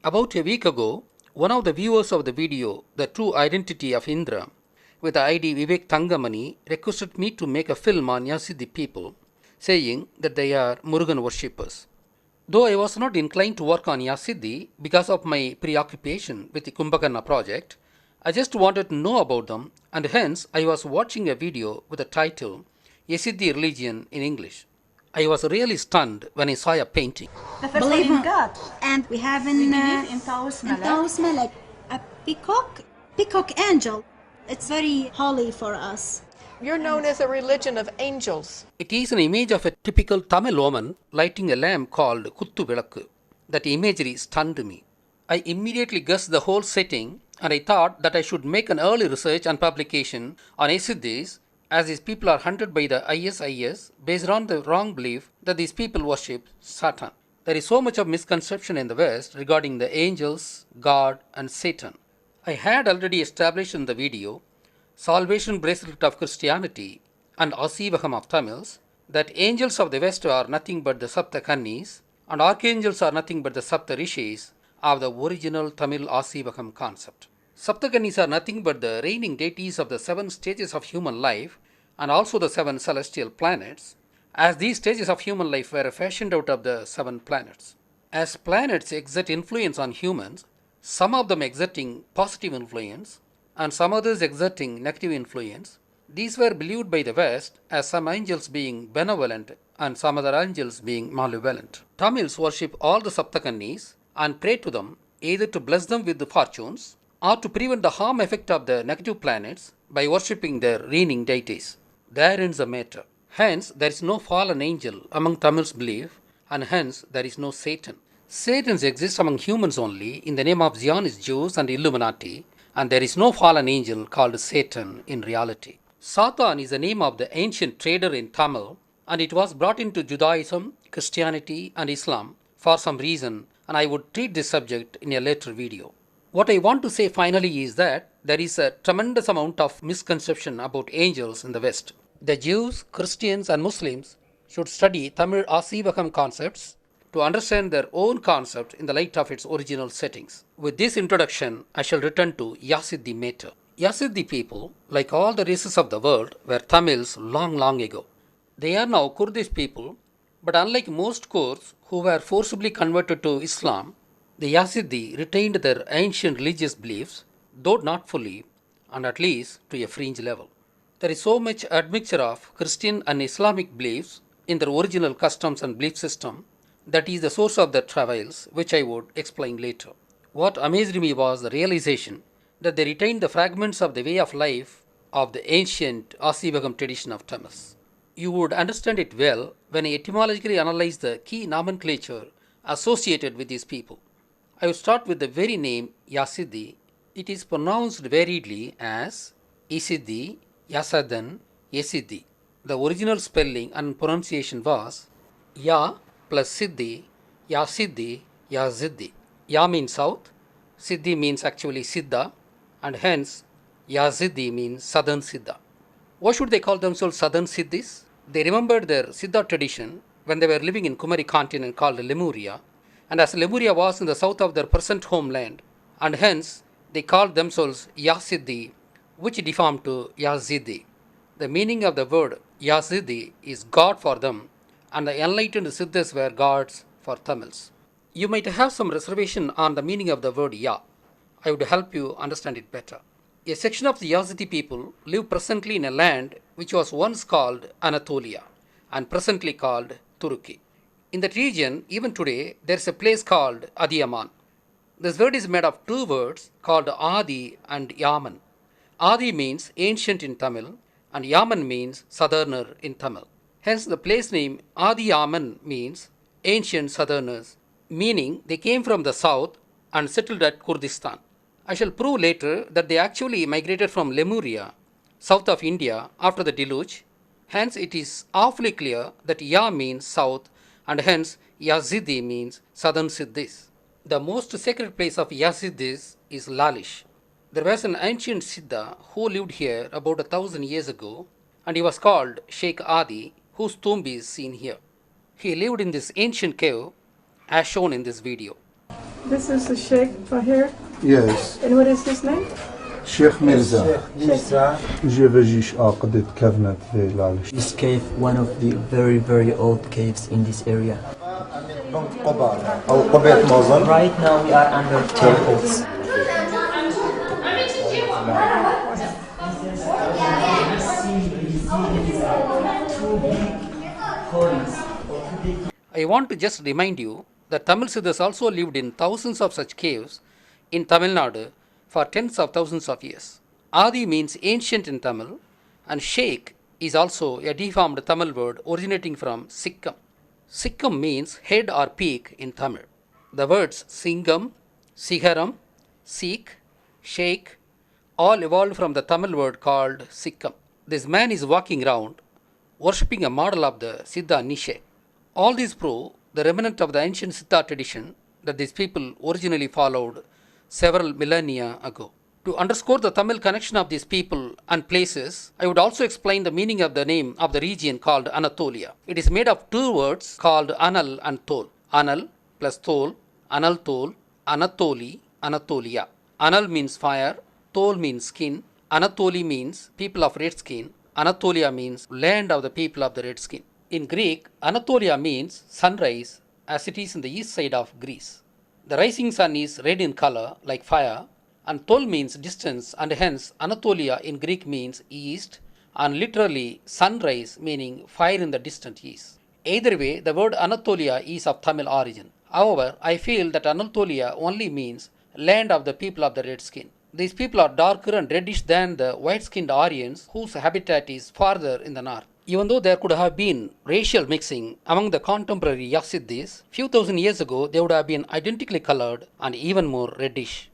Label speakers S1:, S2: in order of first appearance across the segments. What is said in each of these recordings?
S1: About a week ago, one of the viewers of the video, The True Identity of Indra, with the ID Vivek Thangamani, requested me to make a film on Yazidi people, saying that they are Murugan worshippers. Though I was not inclined to work on Yazidi because of my preoccupation with the Kumbhakarna project, I just wanted to know about them, and hence I was watching a video with the title Yazidi Religion in English. I was really stunned when I saw a painting.
S2: The first believe in God.
S3: And we have
S2: We believe in Taos
S3: Malak, a peacock angel. It's very holy for us.
S4: You're known as a religion of angels.
S1: It is an image of a typical Tamil woman lighting a lamp called Kuttu Vilakku. That imagery stunned me. I immediately guessed the whole setting and I thought that I should make an early research and publication on Yazidis, as these people are hunted by the ISIS based on the wrong belief that these people worship Satan. There is so much of misconception in the West regarding the angels, God, and Satan. I had already established in the video Salvation Bracelet of Christianity and Asivagam of Tamils that angels of the West are nothing but the Sapta Kannis and archangels are nothing but the Sapta Rishis of the original Tamil Asivagam concept. Saptakanis are nothing but the reigning deities of the 7 stages of human life and also the 7 celestial planets, as these stages of human life were fashioned out of the 7 planets. As planets exert influence on humans, some of them exerting positive influence and some others exerting negative influence, these were believed by the West as some angels being benevolent and some other angels being malevolent. Tamils worship all the Saptakanis and pray to them either to bless them with the fortunes or to prevent the harm effect of the negative planets by worshipping their reigning deities. There ends the matter. Hence, there is no fallen angel among Tamils' belief, and hence there is no Satan. Satans exist among humans only in the name of Zionist Jews and Illuminati, and there is no fallen angel called Satan in reality. Satan is the name of the ancient trader in Tamil, and it was brought into Judaism, Christianity, and Islam for some reason, and I would treat this subject in a later video. What I want to say finally is that there is a tremendous amount of misconception about angels in the West. The Jews, Christians, and Muslims should study Tamil Asivagam concepts to understand their own concept in the light of its original settings. With this introduction, I shall return to Yazidi matter. Yazidi people, like all the races of the world, were Tamils long ago. They are now Kurdish people, but unlike most Kurds who were forcibly converted to Islam, the Yazidi retained their ancient religious beliefs, though not fully, and at least to a fringe level. There is so much admixture of Christian and Islamic beliefs in their original customs and belief system that is the source of their travails, which I would explain later. What amazed me was the realization that they retained the fragments of the way of life of the ancient Asivagam tradition of Tamils. You would understand it well when I etymologically analyze the key nomenclature associated with these people. I will start with the very name Yazidi. It is pronounced variedly as Isidi, Yasadan, Yazidi. The original spelling and pronunciation was Ya plus Siddhi, Yazidi, Yazidi. Ya means south, Siddhi means actually Siddha, and hence Yazidi means southern Siddha. Why should they call themselves southern Siddhis? They remembered their Siddha tradition when they were living in Kumari continent called Lemuria, and as Lemuria was in the south of their present homeland, and hence they called themselves Yazidi, which deformed to Yazidi. The meaning of the word Yazidi is God for them, and the enlightened Siddhas were gods for Tamils. You might have some reservation on the meaning of the word Ya. I would help you understand it better. A section of the Yazidi people live presently in a land which was once called Anatolia and presently called Turkey. In that region, even today, there is a place called Adiyaman. This word is made of 2 words called Adi and Yaman. Adi means ancient in Tamil and Yaman means southerner in Tamil. Hence, the place name Adi Yaman means ancient southerners, meaning they came from the south and settled at Kurdistan. I shall prove later that they actually migrated from Lemuria, south of India, after the deluge. Hence, it is awfully clear that Ya means south and hence Yazidi means southern Siddhis. The most sacred place of Yazidis is Lalish. There was an ancient Siddha who lived here about 1,000 years ago, and he was called Sheikh Adi, whose tomb is seen here. He lived in this ancient cave as shown in this video.
S5: This is the Sheikh for here.
S6: Yes.
S5: And what is his name?
S6: Sheikh Mirza. جيش عقدة covenant
S7: This cave, one of the very, very old caves in this area. Right now we are under temples.
S1: I want to just remind you that Tamil Siddhas also lived in thousands of such caves in Tamil Nadu for tens of thousands of years. Adi means ancient in Tamil, and Sheikh is also a deformed Tamil word originating from Sikkim. Sikkim means head or peak in Tamil. The words Singam, Sigaram, Sikh, Sheikh all evolved from the Tamil word called Sikkim. This man is walking around worshipping a model of the Siddha Nishe. All these prove the remnant of the ancient Siddha tradition that these people originally followed several millennia ago. To underscore the Tamil connection of these people and places, I would also explain the meaning of the name of the region called Anatolia. It is made of two words called Anal and Tol. Anal plus Tol, Anal Tol, Anatoli, Anatolia. Anal means fire, Tol means skin, Anatoli means people of red skin, Anatolia means land of the people of the red skin. In Greek, Anatolia means sunrise as it is in the east side of Greece. The rising sun is red in color like fire, and Tol means distance, and hence Anatolia in Greek means east, and literally sunrise meaning fire in the distant east. Either way, the word Anatolia is of Tamil origin. However, I feel that Anatolia only means land of the people of the red skin. These people are darker and reddish than the white-skinned Aryans whose habitat is farther in the north. Even though there could have been racial mixing among the contemporary Yazidis, few thousand years ago they would have been identically colored and even more reddish.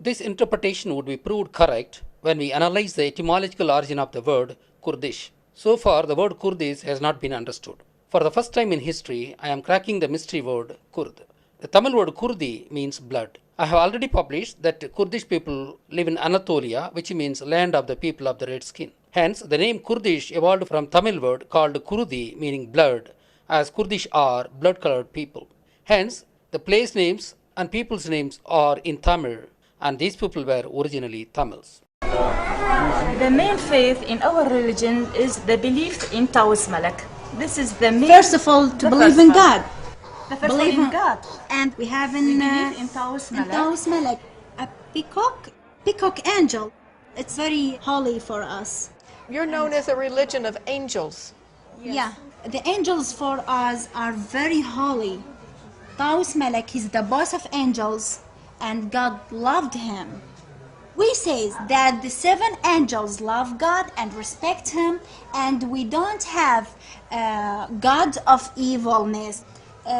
S1: This interpretation would be proved correct when we analyze the etymological origin of the word Kurdish. So far, the word Kurdish has not been understood. For the first time in history, I am cracking the mystery word Kurd. The Tamil word Kurdi means blood. I have already published that Kurdish people live in Anatolia, which means land of the people of the red skin. Hence, the name Kurdish evolved from Tamil word called Kurdi, meaning blood, as Kurdish are blood-colored people. Hence, the place names and people's names are in Tamil, and these people were originally Tamils.
S2: The main faith in our religion is the belief in Taus Malak. This is the main.
S3: First of all, to believe in God.
S2: The first believe in God.
S3: And we have
S2: We believe in Taus Malak.
S3: Taus Malak, a peacock angel. It's very holy for us.
S4: You're known as a religion of angels.
S3: Yeah, the angels for us are very holy. Taus Malak is the boss of angels, and God loved him. We say that the seven angels love God and respect him, and we don't have God of evilness.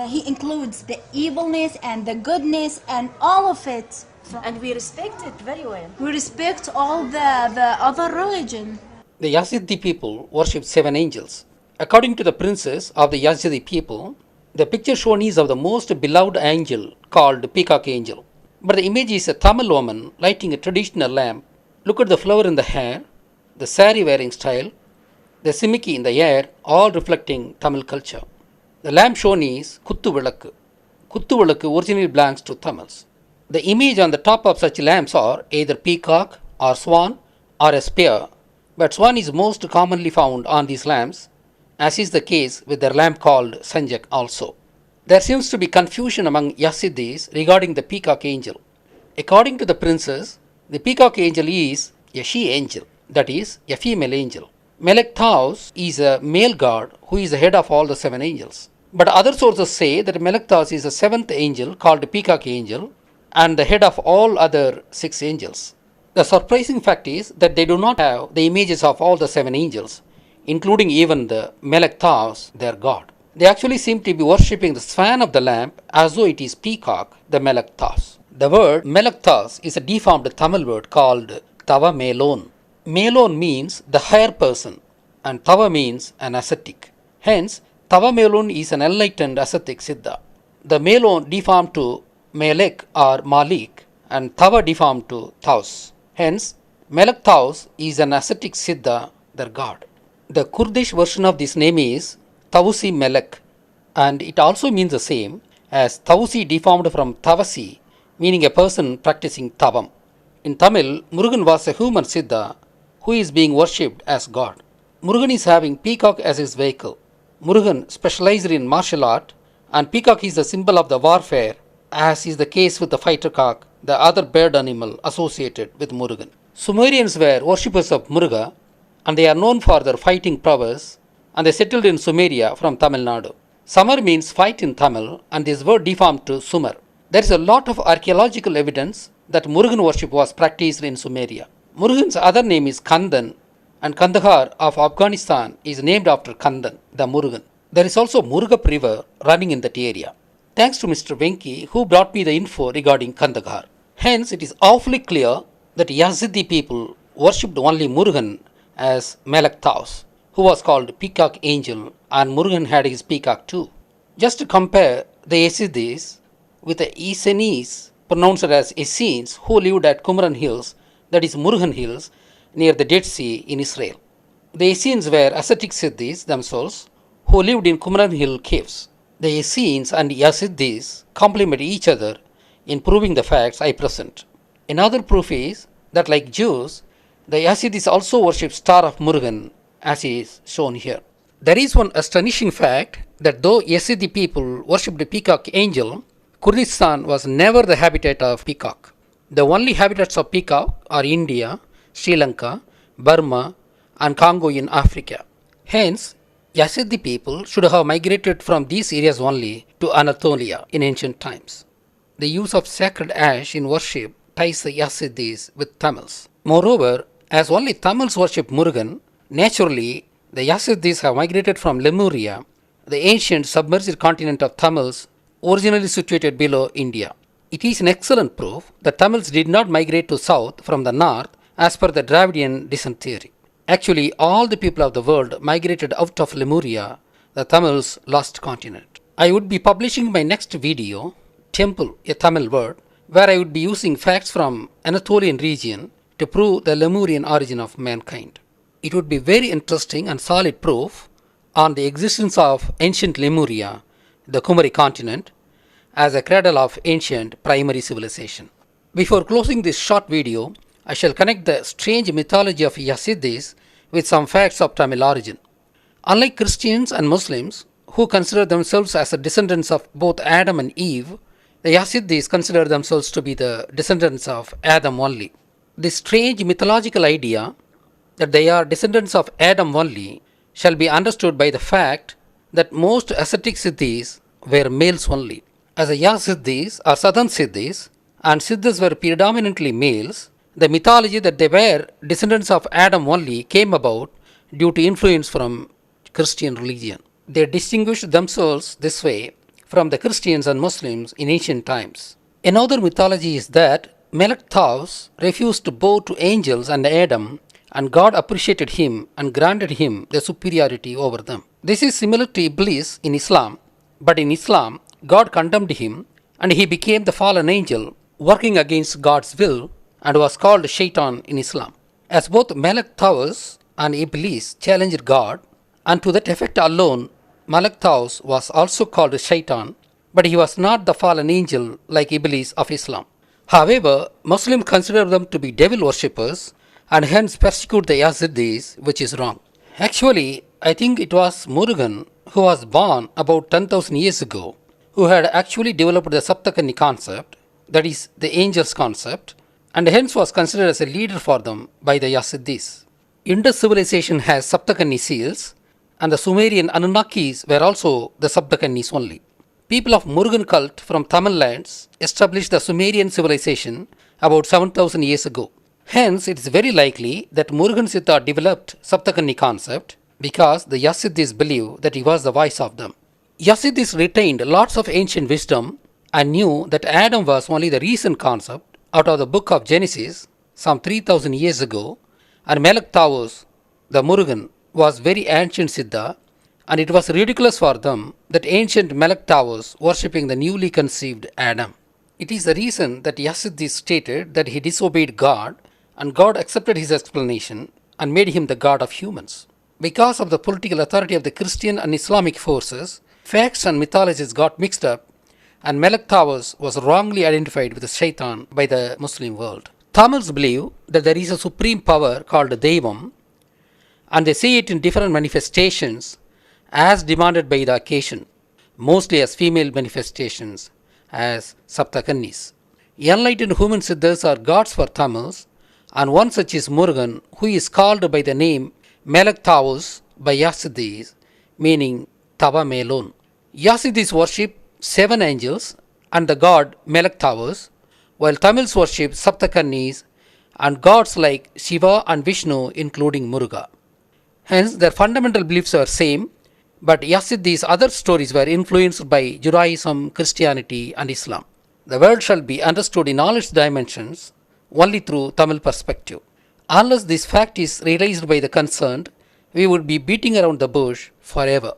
S3: He includes the evilness and the goodness and all of it.
S2: And we respect it very well.
S3: We respect all the other religion.
S1: The Yazidi people worship seven angels. According to the princes of the Yazidi people, the picture shown is of the most beloved angel called peacock angel. But the image is a Tamil woman lighting a traditional lamp. Look at the flower in the hair, the sari wearing style, the simiki in the air, all reflecting Tamil culture. The lamp shown is Kuttu Vilakku. Kuttu Vilakku originally belongs to Tamils. The image on the top of such lamps are either peacock or swan or a spear, but swan is most commonly found on these lamps, as is the case with their lamp called Sanjak also. There seems to be confusion among Yazidis regarding the peacock angel. According to the princes, the peacock angel is a she angel, that is, a female angel. Melek Taus is a male god who is the head of all the seven angels. But other sources say that Melek Taus is the seventh angel called the peacock angel and the head of all other six angels. The surprising fact is that they do not have the images of all the seven angels, including even the Melek Taus, their god. They actually seem to be worshipping the swan of the lamp as though it is peacock, the Melek Taus. The word Melek Taus is a deformed Tamil word called Tava Melon. Melon means the higher person, and Tava means an ascetic. Hence, Tava Melon is an enlightened ascetic Siddha. The Melon deformed to Melek or Malik, and Tava deformed to Taus. Hence, Melek Taus is an ascetic Siddha, their god. The Kurdish version of this name is Tawsi Melek, and it also means the same as Tausi deformed from Tavasi, meaning a person practicing Tavam. In Tamil, Murugan was a human Siddha who is being worshipped as God. Murugan is having peacock as his vehicle. Murugan specialized in martial art, and peacock is the symbol of the warfare, as is the case with the fighter cock, the other bird animal associated with Murugan. Sumerians were worshippers of Muruga, and they are known for their fighting prowess, and they settled in Sumeria from Tamil Nadu. Summer means fight in Tamil, and this word deformed to Sumer. There is a lot of archaeological evidence that Murugan worship was practiced in Sumeria. Murugan's other name is Kandan, and Kandahar of Afghanistan is named after Kandan, the Murugan. There is also Murugap River running in that area. Thanks to Mr. Venki, who brought me the info regarding Kandahar. Hence, it is awfully clear that Yazidi people worshipped only Murugan as Melek Taus, who was called Peacock Angel, and Murugan had his peacock too. Just to compare the Yazidis with the Essenes, pronounced as Essenes, who lived at Qumran Hills, that is Murugan Hills, near the Dead Sea in Israel. The Essenes were ascetic Siddhis themselves, who lived in Qumran Hill caves. The Essenes and Yazidis complement each other in proving the facts I present. Another proof is that, like Jews, the Yazidis also worship Star of Murugan, as is shown here. There is one astonishing fact that though Yazidi people worshipped the peacock angel, Kurdistan was never the habitat of peacock. The only habitats of peacock are India, Sri Lanka, Burma, and Congo in Africa. Hence, Yazidi people should have migrated from these areas only to Anatolia in ancient times. The use of sacred ash in worship ties the Yazidis with Tamils. Moreover, as only Tamils worship Murugan, naturally the Yazidis have migrated from Lemuria, the ancient submerged continent of Tamils originally situated below India. It is an excellent proof that Tamils did not migrate to south from the north as per the Dravidian descent theory. Actually, all the people of the world migrated out of Lemuria, the Tamils' lost continent. I would be publishing my next video, Temple, a Tamil word, where I would be using facts from Anatolian region to prove the Lemurian origin of mankind. It would be very interesting and solid proof on the existence of ancient Lemuria, the Kumari continent, as a cradle of ancient primary civilization. Before closing this short video, I shall connect the strange mythology of Yazidis with some facts of Tamil origin. Unlike Christians and Muslims, who consider themselves as the descendants of both Adam and Eve, the Yazidis consider themselves to be the descendants of Adam only. This strange mythological idea that they are descendants of Adam only shall be understood by the fact that most ascetic Siddhis were males only. As the Yazidis are southern Siddhis and Siddhis were predominantly males, the mythology that they were descendants of Adam only came about due to influence from Christian religion. They distinguished themselves this way from the Christians and Muslims in ancient times. Another mythology is that Melek Taus refused to bow to angels and Adam, and God appreciated him and granted him the superiority over them. This is similar to Iblis in Islam, but in Islam, God condemned him and he became the fallen angel working against God's will and was called Shaitan in Islam. As both Melek Taus and Iblis challenged God, and to that effect alone, Melek Taus was also called Shaitan, but he was not the fallen angel like Iblis of Islam. However, Muslims consider them to be devil worshippers and hence persecute the Yazidis, which is wrong. Actually, I think it was Murugan who was born about 10,000 years ago, who had actually developed the Saptakani concept, that is, the angels concept, and hence was considered as a leader for them by the Yazidis. Indus civilization has Saptakani seals, and the Sumerian Anunnakis were also the Saptakanis only. People of Murugan cult from Tamil lands established the Sumerian civilization about 7,000 years ago. Hence, it is very likely that Murugan Siddha developed Saptakani concept because the Yazidis believe that he was the voice of them. Yazidis retained lots of ancient wisdom and knew that Adam was only the recent concept out of the book of Genesis some 3,000 years ago, and Melek Taus, the Murugan, was very ancient Siddha, and it was ridiculous for them that ancient Melek Taus worshipping the newly conceived Adam. It is the reason that Yazidis stated that he disobeyed God, and God accepted his explanation and made him the God of humans. Because of the political authority of the Christian and Islamic forces, facts and mythologies got mixed up, and Melek Towers was wrongly identified with the Shaitan by the Muslim world. Tamils believe that there is a supreme power called Devam, and they see it in different manifestations as demanded by the occasion, mostly as female manifestations, as Saptakannis. Enlightened human siddhas are gods for Tamils, and one such is Murugan, who is called by the name Melek Tavus by Yazidis, meaning Tava Melon. Yazidis worship 7 angels and the god Melek Tavus, while Tamils worship Saptakannis and gods like Shiva and Vishnu, including Muruga. Hence, their fundamental beliefs are same, but Yazidis' other stories were influenced by Judaism, Christianity, and Islam. The world shall be understood in all its dimensions only through Tamil perspective. Unless this fact is realized by the concerned, we would be beating around the bush forever.